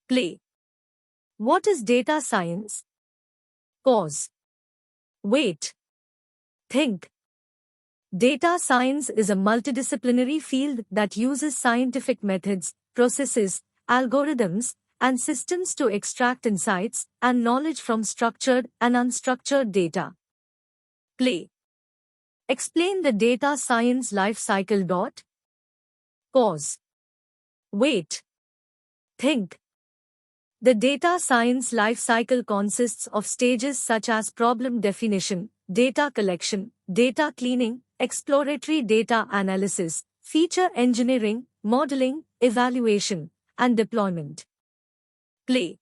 Play. What is data science? Pause. Wait. Think. Data science is a multidisciplinary field that uses scientific methods, processes, algorithms, and systems to extract insights and knowledge from structured and unstructured data. Play. Explain the data science life cycle. Pause. Wait. Think. The data science life cycle consists of stages such as problem definition, data collection, data cleaning, exploratory data analysis, feature engineering, modeling, evaluation, and deployment. Play.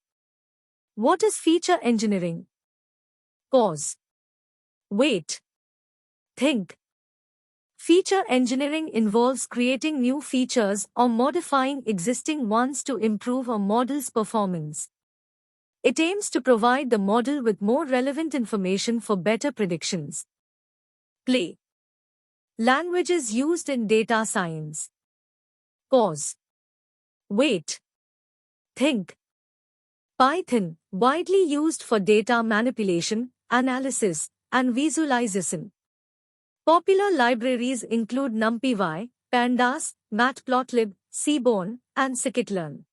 What is feature engineering? Pause. Wait. Think. Feature engineering involves creating new features or modifying existing ones to improve a model's performance. It aims to provide the model with more relevant information for better predictions. Play. Languages used in data science. Pause. Wait. Think. Python, widely used for data manipulation, analysis, and visualization. Popular libraries include NumPy, Pandas, Matplotlib, Seaborn, and scikit-learn.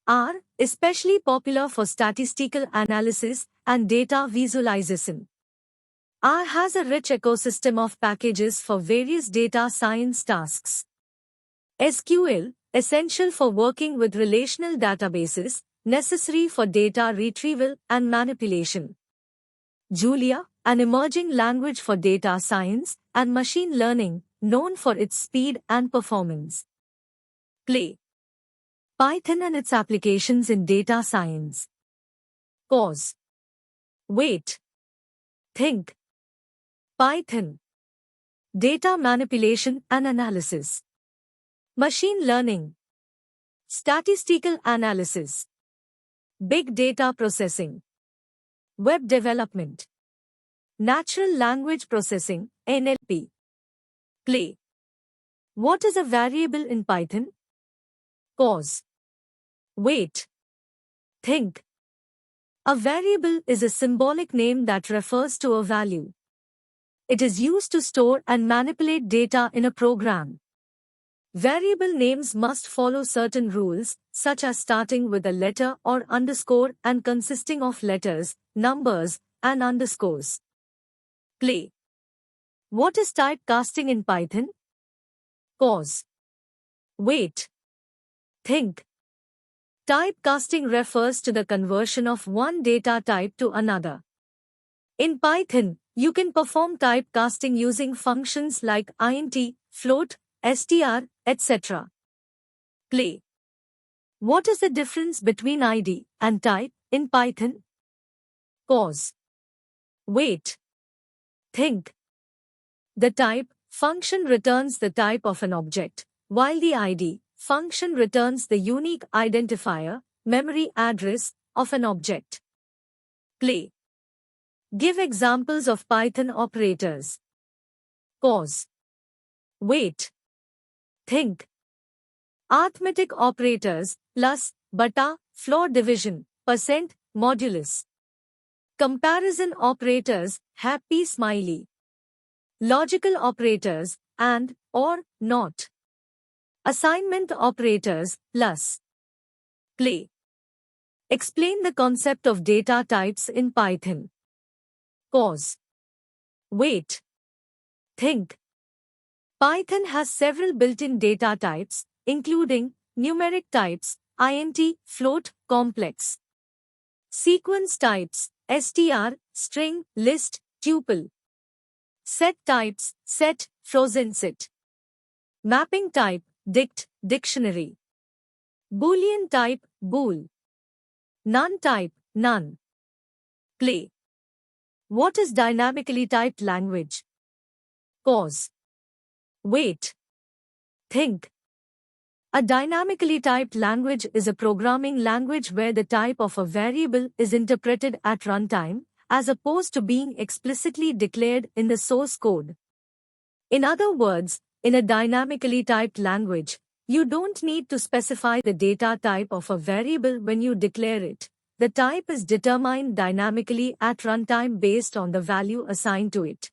R, especially popular for statistical analysis and data visualization. R has a rich ecosystem of packages for various data science tasks. SQL, essential for working with relational databases, necessary for data retrieval and manipulation. Julia, an emerging language for data science and machine learning, known for its speed and performance. Play. Python and its applications in data science. Pause. Wait. Think. Python. Data manipulation and analysis. Machine learning. Statistical analysis. Big data processing. Web development. Natural language processing, NLP. Play. What is a variable in Python? Pause. Wait. Think. A variable is a symbolic name that refers to a value. It is used to store and manipulate data in a program. Variable names must follow certain rules, such as starting with a letter or underscore and consisting of letters, numbers, and underscores. Play. What is typecasting in Python? Pause. Wait. Think. Typecasting refers to the conversion of one data type to another. In Python, you can perform typecasting using functions like int, float, str, etc. Play. What is the difference between id and type in Python? Pause. Wait. Think. The type function returns the type of an object, while the id function returns the unique identifier, memory address, of an object. Play. Give examples of Python operators. Pause. Wait. Think. Arithmetic operators, plus, bata, floor division, percent, modulus. Comparison operators, happy smiley. Logical operators, and, or, not. Assignment operators, plus. Play. Explain the concept of data types in Python. Pause. Wait. Think. Python has several built-in data types, including numeric types, int, float, complex. Sequence types, str, string, list, tuple. Set types, set, frozen set. Mapping type, dict, dictionary. Boolean type, bool. None type, none. Play. What is dynamically typed language? Pause. Wait. Think. A dynamically typed language is a programming language where the type of a variable is interpreted at runtime, as opposed to being explicitly declared in the source code. In other words, in a dynamically typed language, You don't need to specify the data type of a variable when you declare it. The type is determined dynamically at runtime based on the value assigned to it.